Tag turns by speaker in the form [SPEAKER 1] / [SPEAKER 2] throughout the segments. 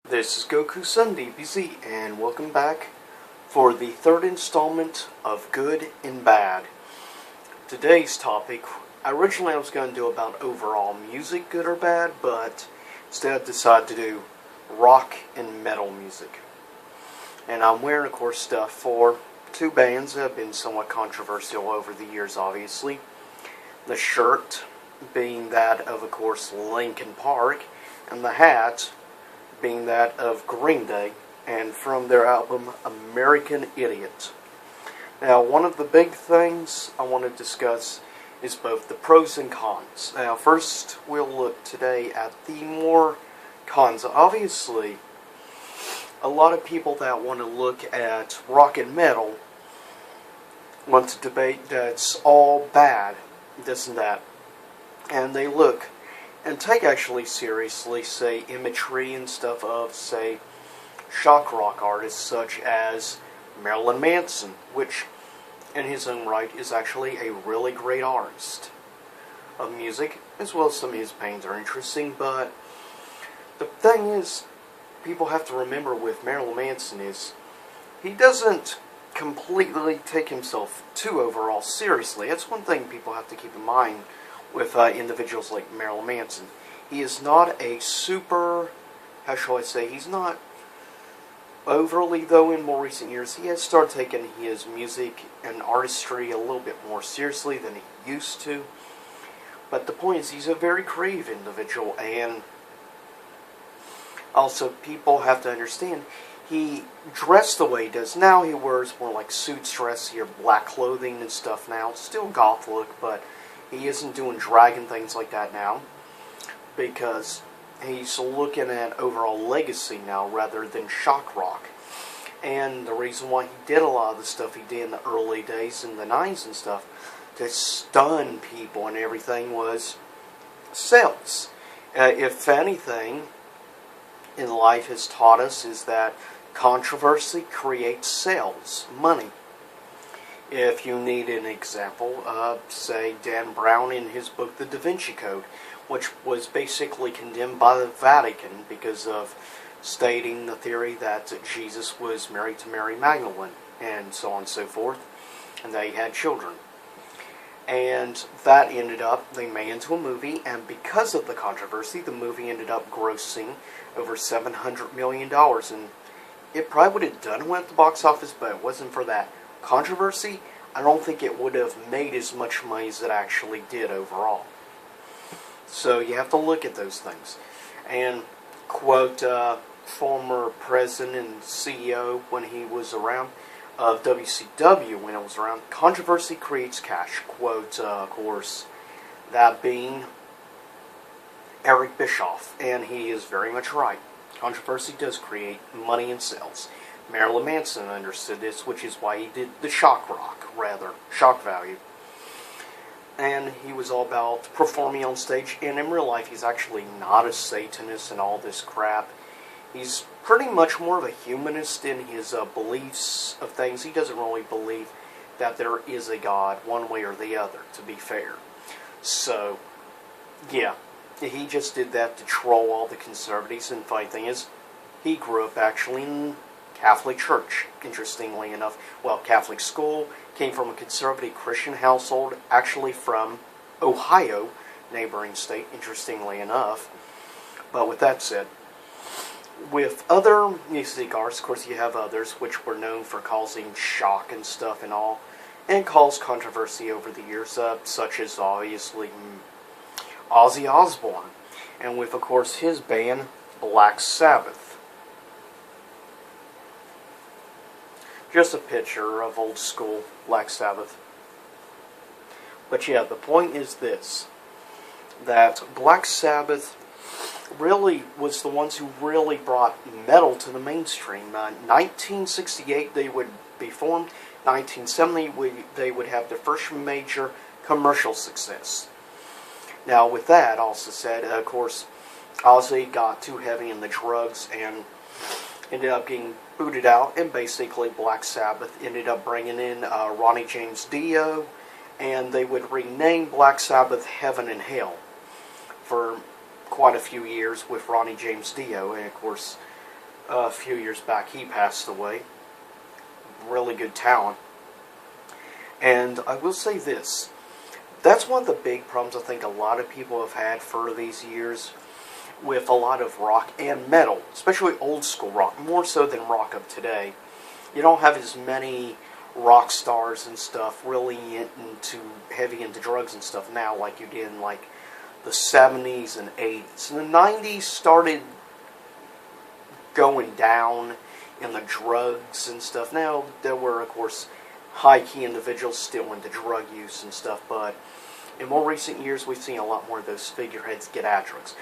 [SPEAKER 1] This is Goku-san DBZ, and welcome back for the third installment of Good and Bad. Today's topic, originally I was going to do about overall music, good or bad, but instead I decided to do rock and metal music. And I'm wearing, of course, stuff for two bands that have been somewhat controversial over the years, obviously. The shirt being that of course, Linkin Park, and the hat being that of Green Day, and from their album American Idiot. Now, one of the big things I want to discuss is both the pros and cons. Now, first we'll look today at the more cons. Obviously, a lot of people that want to look at rock and metal want to debate that it's all bad, this and that. And they look and take actually seriously, say, imagery and stuff of, say, shock rock artists such as Marilyn Manson, which in his own right is actually a really great artist of music, as well as some of his paintings are interesting. But the thing is, people have to remember with Marilyn Manson is he doesn't completely take himself too overall seriously. That's one thing people have to keep in mind with individuals like Marilyn Manson. He is not a super, how shall I say, he's not overly, though in more recent years, he has started taking his music and artistry a little bit more seriously than he used to. But the point is, he's a very creative individual, and also people have to understand, he dressed the way he does now. He wears more like suits, dressy, or black clothing and stuff now. Still goth look, but he isn't doing drag and things like that now, because he's looking at overall legacy now rather than shock rock. And the reason why he did a lot of the stuff he did in the early days, in the 90s and stuff, to stun people and everything, was sales. If anything in life has taught us is that controversy creates sales, money. If you need an example, say Dan Brown in his book The Da Vinci Code, which was basically condemned by the Vatican because of stating the theory that Jesus was married to Mary Magdalene, and so on and so forth, and they had children. And that ended up, they made into a movie, and because of the controversy, the movie ended up grossing over $700 million, and it probably would have done well at the box office, but it wasn't for that controversy. I don't think it would have made as much money as it actually did overall. So you have to look at those things. And quote former president and CEO when he was around of WCW when it was around, controversy creates cash. Quote, of course, that being Eric Bischoff, and he is very much right. Controversy does create money and sales. Marilyn Manson understood this, which is why he did the shock value. And he was all about performing on stage, and in real life he's actually not a Satanist and all this crap. He's pretty much more of a humanist in his beliefs of things. He doesn't really believe that there is a God one way or the other, to be fair. So, yeah, he just did that to troll all the conservatives, and the funny thing is, he grew up actually in Catholic Church, interestingly enough. Well, Catholic school, came from a conservative Christian household, actually from Ohio, neighboring state, interestingly enough. But with that said, with other music artists, of course you have others which were known for causing shock and stuff and all, and caused controversy over the years, such as obviously Ozzy Osbourne, and with of course his band Black Sabbath. Just a picture of old school Black Sabbath. But yeah, the point is this, that Black Sabbath really was the ones who really brought metal to the mainstream. 1968 they would be formed. 1970 they would have their first major commercial success. Now with that also said, of course, Ozzy got too heavy in the drugs and ended up getting booted out, and basically Black Sabbath ended up bringing in Ronnie James Dio, and they would rename Black Sabbath Heaven and Hell for quite a few years with Ronnie James Dio, and of course a few years back. He passed away. Really good talent. And I will say this. That's one of the big problems I think a lot of people have had for these years with a lot of rock and metal, especially old school rock, more so than rock of today. You don't have as many rock stars and stuff really heavy into drugs and stuff now like you did in like the 70s and 80s. And the 90s started going down in the drugs and stuff. Now, there were, of course, high-key individuals still into drug use and stuff, but in more recent years, we've seen a lot more of those figureheads get at drugs.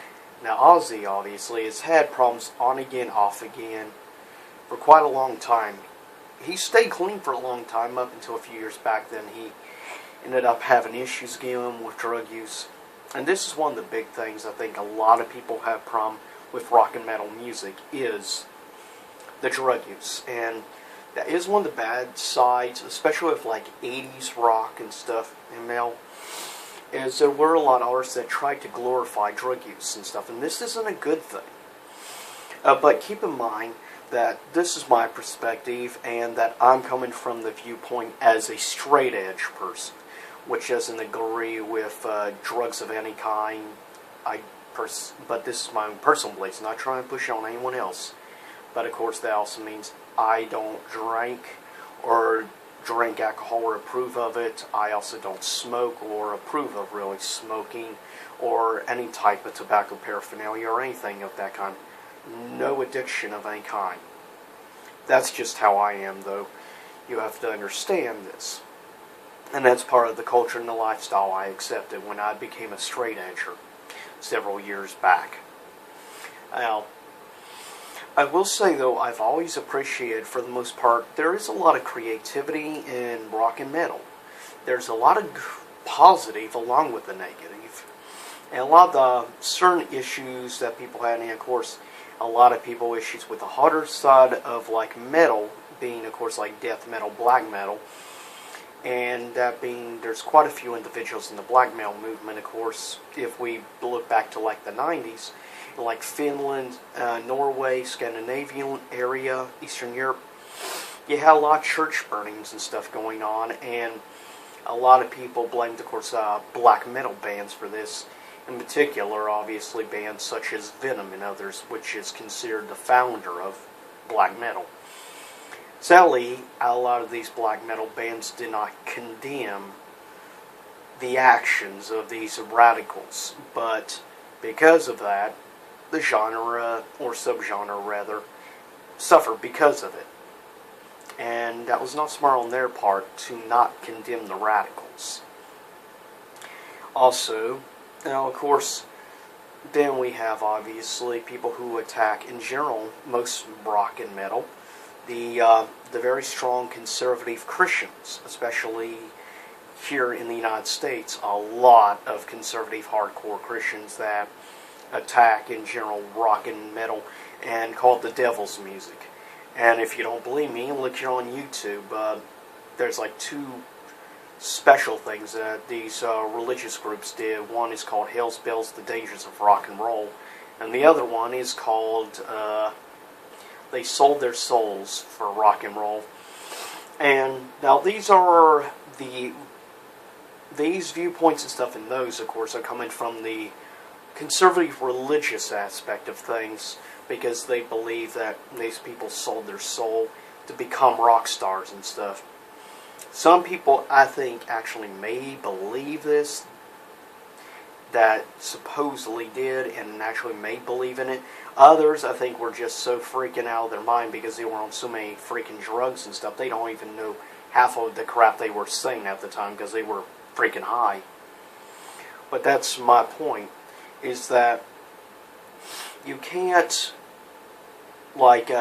[SPEAKER 1] Now, Ozzy, obviously, has had problems on again, off again, for quite a long time. He stayed clean for a long time, up until a few years back. Then he ended up having issues again with drug use. And this is one of the big things I think a lot of people have problem with rock and metal music is the drug use. And that is one of the bad sides, especially with like 80s rock and stuff and metal, is there were a lot of artists that tried to glorify drug use and stuff. And this isn't a good thing. But keep in mind that this is my perspective and that I'm coming from the viewpoint as a straight edge person, which doesn't agree with drugs of any kind. But this is my own personal beliefs, not trying to push it on anyone else. But of course that also means I don't drink or drink alcohol or approve of it. I also don't smoke or approve of really smoking or any type of tobacco paraphernalia or anything of that kind. No addiction of any kind. That's just how I am, though. You have to understand this. And that's part of the culture and the lifestyle I accepted when I became a straight edger several years back. Now, I will say, though, I've always appreciated, for the most part, there is a lot of creativity in rock and metal. There's a lot of positive along with the negative. And a lot of the certain issues that people had, and of course, a lot of people issues with the harder side of like metal, being of course like death metal, black metal, and that being there's quite a few individuals in the black metal movement. Of course, if we look back to like the 90s, in like Finland, Norway, Scandinavian area, Eastern Europe, you had a lot of church burnings and stuff going on, and a lot of people blamed, of course, black metal bands for this. In particular, obviously, bands such as Venom and others, which is considered the founder of black metal. Sadly, a lot of these black metal bands did not condemn the actions of these radicals, but because of that, the genre, or subgenre rather, suffered because of it. And that was not smart on their part to not condemn the radicals. Also, now, of course, then we have, obviously, people who attack, in general, most rock and metal, the very strong conservative Christians, especially here in the United States, a lot of conservative hardcore Christians that attack, in general, rock and metal and call it the devil's music. And if you don't believe me, look here on YouTube. There's like two special things that these religious groups did. One is called Hell's Bells, The Dangers of Rock and Roll, and the other one is called They Sold Their Souls for Rock and Roll. And now these are these viewpoints and stuff, and those, of course, are coming from the conservative religious aspect of things, because they believe that these people sold their soul to become rock stars and stuff. Some people, I think, actually may believe this, that supposedly did, and actually may believe in it. Others, I think, were just so freaking out of their mind because they were on so many freaking drugs and stuff, they don't even know half of the crap they were saying at the time because they were freaking high. But that's my point, is that you can't, like,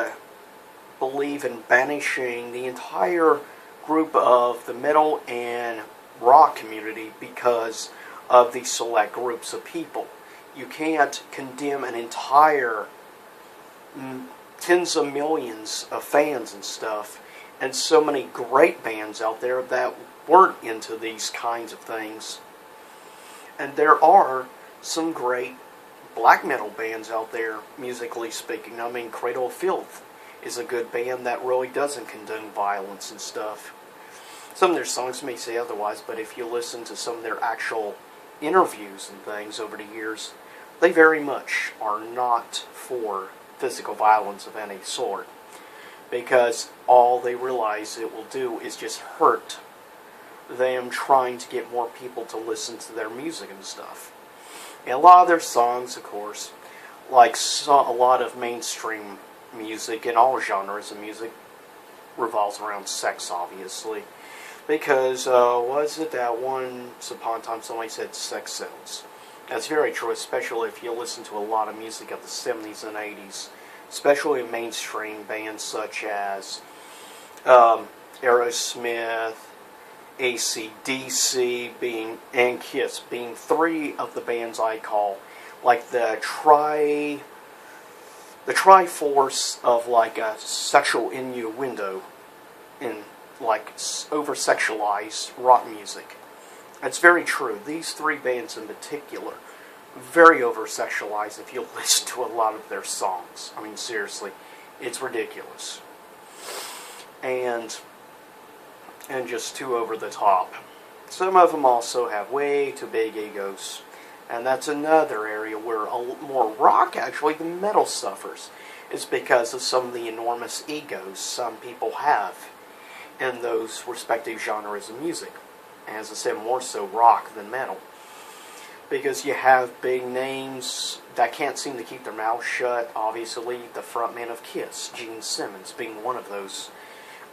[SPEAKER 1] believe in banishing the entire group of the metal and rock community because of these select groups of people. You can't condemn an entire tens of millions of fans and stuff, and so many great bands out there that weren't into these kinds of things. And there are some great black metal bands out there, musically speaking. I mean, Cradle of Filth is a good band that really doesn't condone violence and stuff. Some of their songs may say otherwise, but if you listen to some of their actual interviews and things over the years, they very much are not for physical violence of any sort, because all they realize it will do is just hurt them trying to get more people to listen to their music and stuff. And a lot of their songs, of course, like a lot of mainstream music and all genres of music, revolves around sex, obviously. Because, was it that once upon a time somebody said sex sells? That's very true, especially if you listen to a lot of music of the 70s and 80s, especially mainstream bands such as Aerosmith, AC/DC, and Kiss being three of the bands I call like the triforce of like a sexual innuendo in like over-sexualized rock music. It's very true. These three bands in particular, very over-sexualized if you listen to a lot of their songs. I mean, seriously, it's ridiculous. And just too over the top. Some of them also have way too big egos. And that's another area where more rock, actually, than metal suffers. Is because of some of the enormous egos some people have in those respective genres of music. As I said, more so rock than metal. Because you have big names that can't seem to keep their mouths shut. Obviously, the frontman of Kiss, Gene Simmons, being one of those.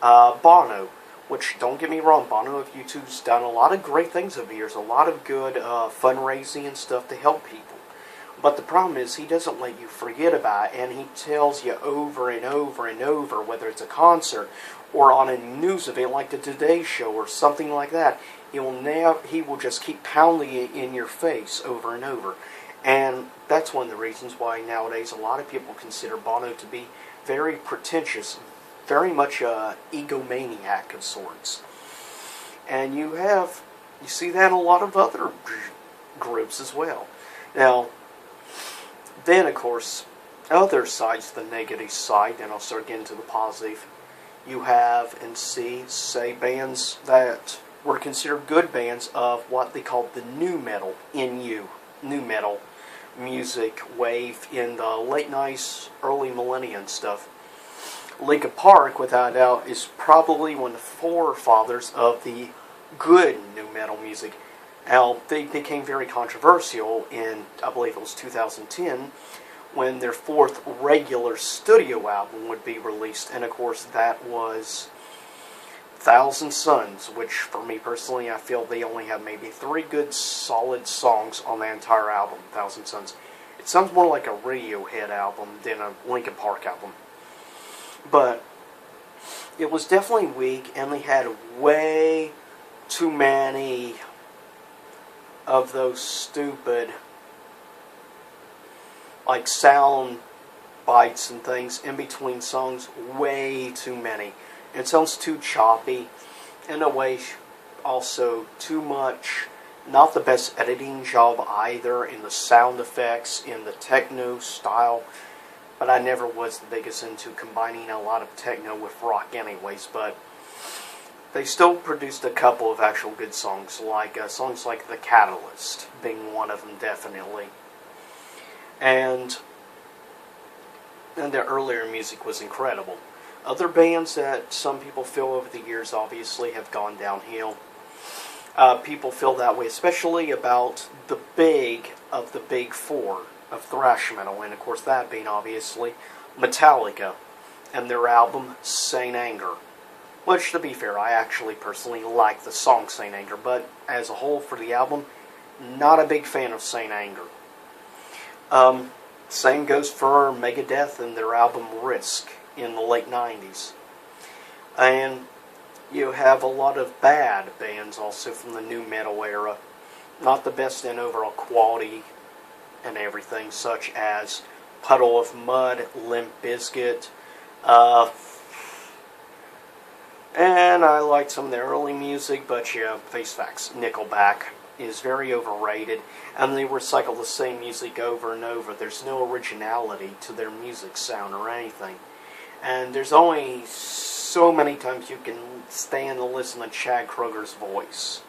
[SPEAKER 1] Bono, which, don't get me wrong, Bono of YouTube's done a lot of great things over the years. A lot of good fundraising and stuff to help people. But the problem is, he doesn't let you forget about it, and he tells you over and over and over, whether it's a concert or on a news event like the Today Show or something like that, he will just keep pounding it in your face over and over. And that's one of the reasons why nowadays a lot of people consider Bono to be very pretentious, very much a egomaniac of sorts. And you see that in a lot of other groups as well. Now, then, of course, other sides, the negative side, and I'll start getting to the positive. You have and say bands that were considered good bands of what they called the new metal, new metal music wave in the late 90s, early millennium stuff. Linkin Park, without a doubt, is probably one of the forefathers of the good new metal music. Now, they became very controversial in, I believe it was 2010, when their fourth regular studio album would be released. And, of course, that was Thousand Suns, which, for me personally, I feel they only have maybe 3 good, solid songs on the entire album, Thousand Suns. It sounds more like a Radiohead album than a Linkin Park album. But it was definitely weak, and they had way too many of those stupid like sound bites and things in between songs. Way too many. It sounds too choppy. In a way, also too much. Not the best editing job either in the sound effects, in the techno style. But I never was the biggest into combining a lot of techno with rock anyways. But they still produced a couple of actual good songs, like songs like The Catalyst being one of them, definitely. And their earlier music was incredible. Other bands that some people feel over the years obviously have gone downhill. People feel that way, especially about the big four of thrash metal, and of course that being obviously Metallica and their album Saint Anger. Which, to be fair, I actually personally like the song Saint Anger, but as a whole for the album, not a big fan of Saint Anger. Same goes for Megadeth and their album Risk in the late 90s. And you have a lot of bad bands also from the new metal era. Not the best in overall quality and everything, such as Puddle of Mud, Limp Bizkit, and I liked some of their early music, but yeah, face facts, Nickelback. is very overrated, and they recycle the same music over and over. There's no originality to their music sound or anything. And there's only so many times you can stand and listen to Chad Kroeger's voice.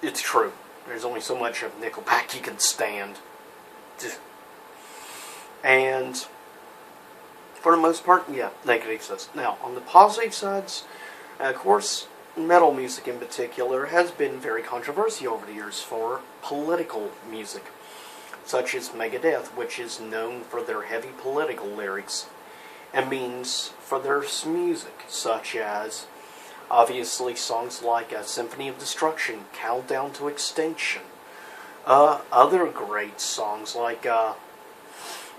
[SPEAKER 1] It's true. There's only so much of Nickelback you can stand. And for the most part, yeah, negative sides. Now, on the positive sides, of course, metal music in particular has been very controversial over the years for political music, such as Megadeth, which is known for their heavy political lyrics and means for their music, such as obviously songs like Symphony of Destruction, Countdown to Extinction, other great songs like,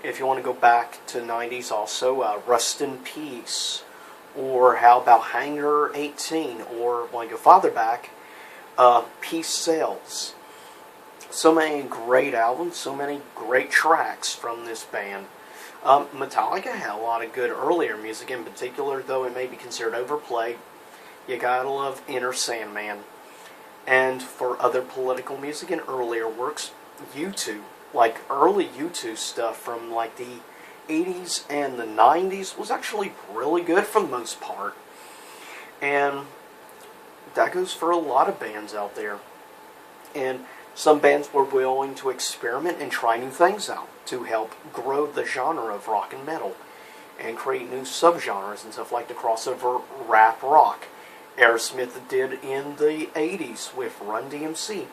[SPEAKER 1] if you want to go back to the 90s also, Rust in Peace, or how about Hangar 18, or want to go farther back, Peace Sells. So many great albums, so many great tracks from this band. Metallica had a lot of good earlier music, in particular, though it may be considered overplayed. You gotta love Enter Sandman. And for other political music and earlier works, U2, like early U2 stuff from like the 80s and the 90s was actually really good for the most part. And that goes for a lot of bands out there. And some bands were willing to experiment and try new things out to help grow the genre of rock and metal and create new subgenres and stuff like the crossover rap rock Aerosmith did in the 80s with Run DMC.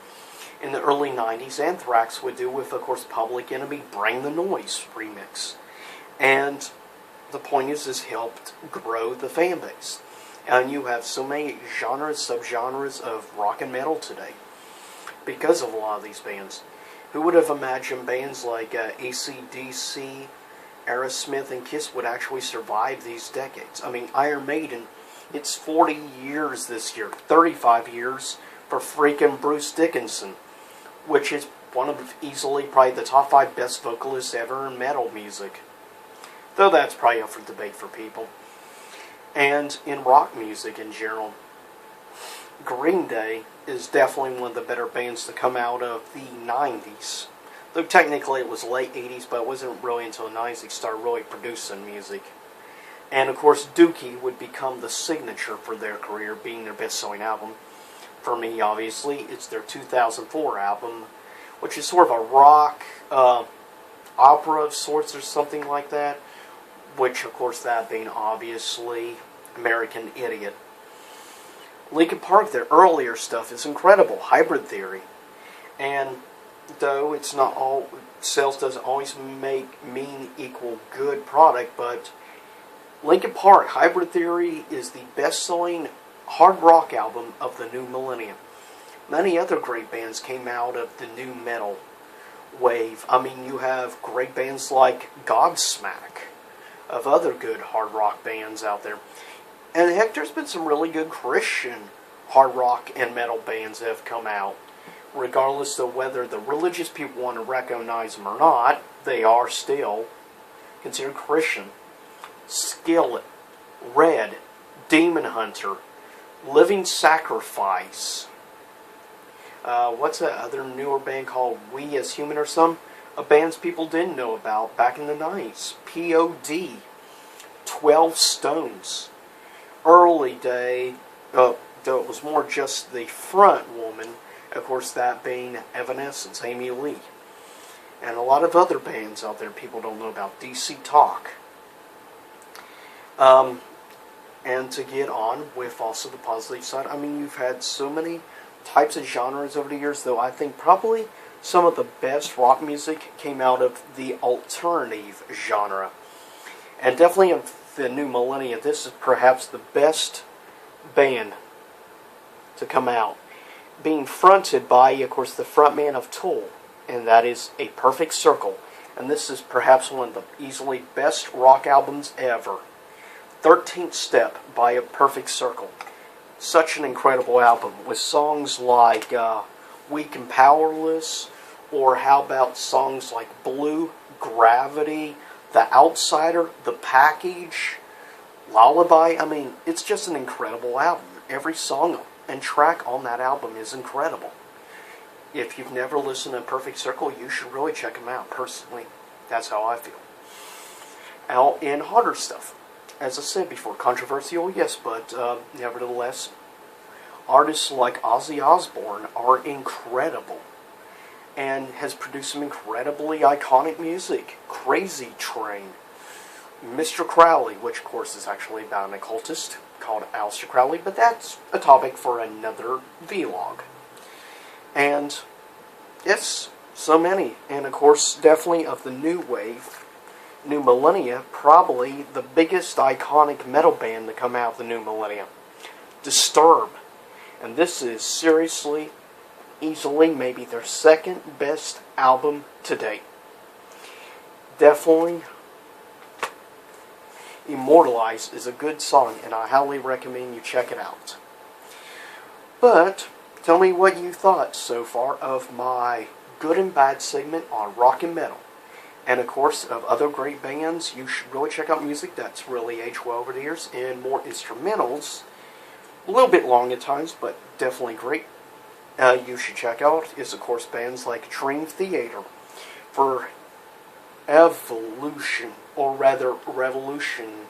[SPEAKER 1] In the early 90s, Anthrax would do with, of course, Public Enemy, Bring the Noise remix. And the point is helped grow the fan base. And you have so many genres, subgenres of rock and metal today because of a lot of these bands. Who would have imagined bands like AC/DC, Aerosmith, and Kiss would actually survive these decades? I mean, Iron Maiden, it's 40 years this year, 35 years for freaking Bruce Dickinson, which is one of easily probably the top 5 best vocalists ever in metal music. Though that's probably up for debate for people. And in rock music in general, Green Day is definitely one of the better bands to come out of the 90s. Though technically it was late 80s, but it wasn't really until the 90s they started really producing music. And of course Dookie would become the signature for their career, being their best-selling album. For me, obviously, it's their 2004 album, which is sort of a rock opera of sorts or something like that. Which, of course, that being obviously American Idiot. Linkin Park, their earlier stuff is incredible. Hybrid Theory. And though it's not all, sales doesn't always mean equal good product, but Linkin Park, Hybrid Theory is the best-selling hard rock album of the new millennium. Many other great bands came out of the new metal wave. I mean, you have great bands like Godsmack, of other good hard rock bands out there. And heck, there's been some really good Christian hard rock and metal bands that have come out. Regardless of whether the religious people want to recognize them or not, they are still considered Christian. Skillet, Red, Demon Hunter, Living Sacrifice. What's that other newer band called? We As Human or some? Bands people didn't know about back in the 90s. P.O.D. 12 Stones. Early day, though it was more just the front woman, of course that being Evanescence, Amy Lee. And a lot of other bands out there people don't know about. DC Talk. And to get on with also the positive side, I mean, you've had so many types of genres over the years, though I think probably some of the best rock music came out of the alternative genre. And definitely of the new millennium, this is perhaps the best band to come out. Being fronted by, of course, the frontman of Tool, and that is A Perfect Circle. And this is perhaps one of the easily best rock albums ever. 13th Step by A Perfect Circle. Such an incredible album with songs like Weak and Powerless, or how about songs like Blue, Gravity, The Outsider, The Package, Lullaby. I mean, it's just an incredible album. Every song and track on that album is incredible. If you've never listened to Perfect Circle, you should really check them out, personally. That's how I feel. Out in harder stuff. As I said before, controversial, yes, but nevertheless, artists like Ozzy Osbourne are incredible and has produced some incredibly iconic music. Crazy Train, Mr. Crowley, which of course is actually about an occultist called Aleister Crowley, but that's a topic for another vlog. And yes, so many. And of course, definitely of the new wave, new millennia, probably the biggest iconic metal band to come out of the new millennia, Disturbed. And this is seriously, easily, maybe their second best album to date. Definitely, Immortalized is a good song, and I highly recommend you check it out. But tell me what you thought so far of my good and bad segment on rock and metal. And of course, of other great bands, you should really check out music that's really aged well over the years, and more instrumentals. A little bit long at times, but definitely great. You should check out is, of course, bands like Dream Theater for evolution, or rather revolutionaries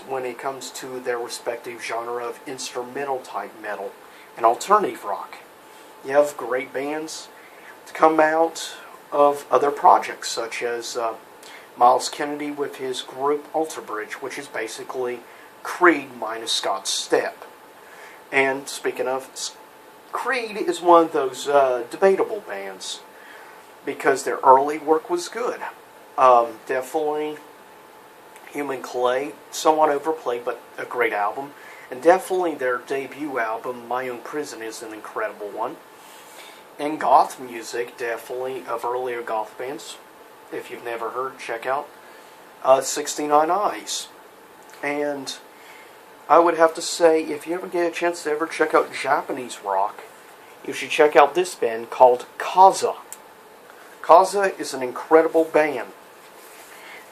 [SPEAKER 1] when it comes to their respective genre of instrumental type metal and alternative rock. You have great bands to come out of other projects, such as Miles Kennedy with his group Alter Bridge, which is basically Creed minus Scott Stepp. And speaking of, Creed is one of those debatable bands, because their early work was good. Definitely Human Clay, somewhat overplayed, but a great album. And definitely their debut album, My Own Prison, is an incredible one. And goth music, definitely, of earlier goth bands. If you've never heard, check out 69 Eyes. And I would have to say, if you ever get a chance to ever check out Japanese rock, you should check out this band called Kaza. Kaza is an incredible band.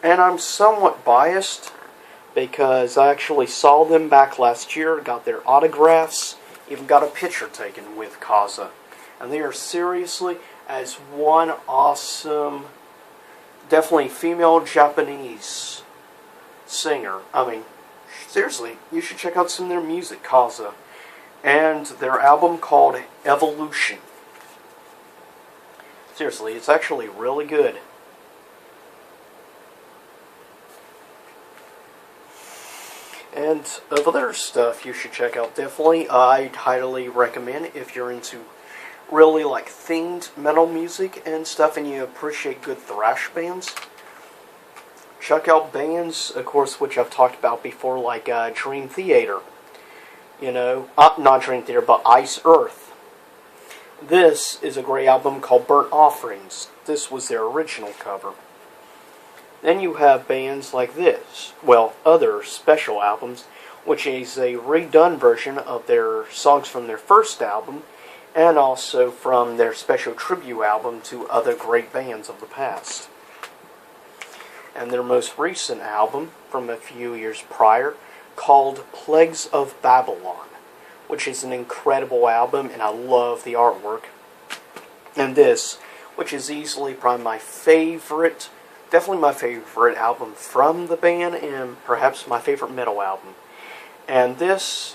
[SPEAKER 1] And I'm somewhat biased because I actually saw them back last year, got their autographs, even got a picture taken with Kaza. And they are seriously as one awesome, definitely female Japanese singer. I mean, seriously, you should check out some of their music, Kaza. And their album called Evolution. Seriously, it's actually really good. And of other stuff you should check out, definitely, I'd highly recommend if you're into really like themed metal music and stuff and you appreciate good thrash bands. Check out bands, of course, which I've talked about before, like Dream Theater. You know, not Dream Theater, but Ice Earth. This is a great album called Burnt Offerings. This was their original cover. Then you have bands like this, well, other special albums, which is a redone version of their songs from their first album, and also from their special tribute album to other great bands of the past. And their most recent album, from a few years prior, called Plagues of Babylon, which is an incredible album, and I love the artwork. And this, which is easily probably my favorite, definitely my favorite album from the band, and perhaps my favorite metal album. And this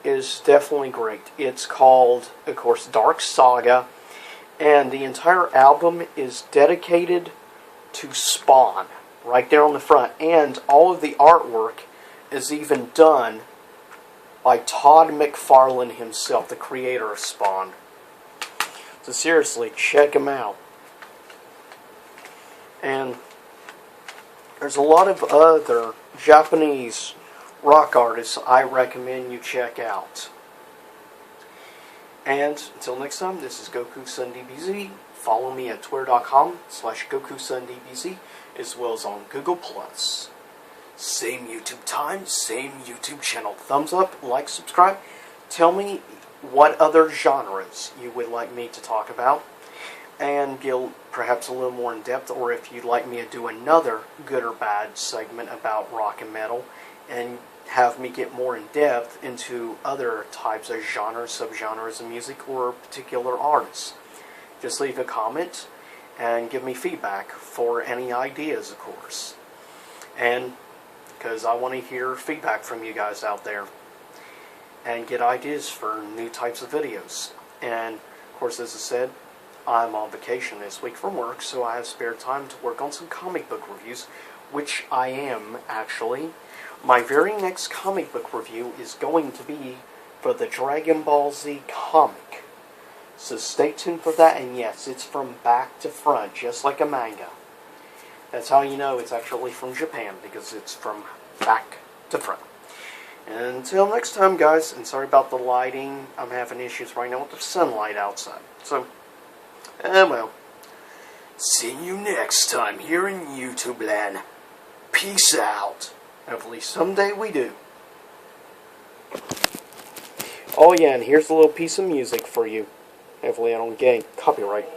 [SPEAKER 1] is definitely great. It's called, of course, Dark Saga, and the entire album is dedicated to Spawn, right there on the front. And all of the artwork is even done by Todd McFarlane himself, the creator of Spawn. So seriously, check him out. And there's a lot of other Japanese rock artists I recommend you check out. And until next time, this is GokuSunDBZ. Follow me at twitter.com/GokuSunDBZ, as well as on Google+. Same YouTube time, same YouTube channel. Thumbs up, like, subscribe. Tell me what other genres you would like me to talk about. and get perhaps a little more in depth, or if you'd like me to do another good or bad segment about rock and metal and have me get more in depth into other types of genres, subgenres of music, or particular artists. Just leave a comment and give me feedback for any ideas, of course. And because I want to hear feedback from you guys out there and get ideas for new types of videos. And of course, as I said, I'm on vacation this week from work, so I have spare time to work on some comic book reviews, which I am actually. My very next comic book review is going to be for the Dragon Ball Z comic. So stay tuned for that, and yes, it's from back to front, just like a manga. That's how you know it's actually from Japan, because it's from back to front. And until next time, guys, and sorry about the lighting, I'm having issues right now with the sunlight outside. So, well, see you next time here in YouTube land. Peace out. Hopefully someday we do. Oh yeah, and here's a little piece of music for you. Hopefully I don't get copyright.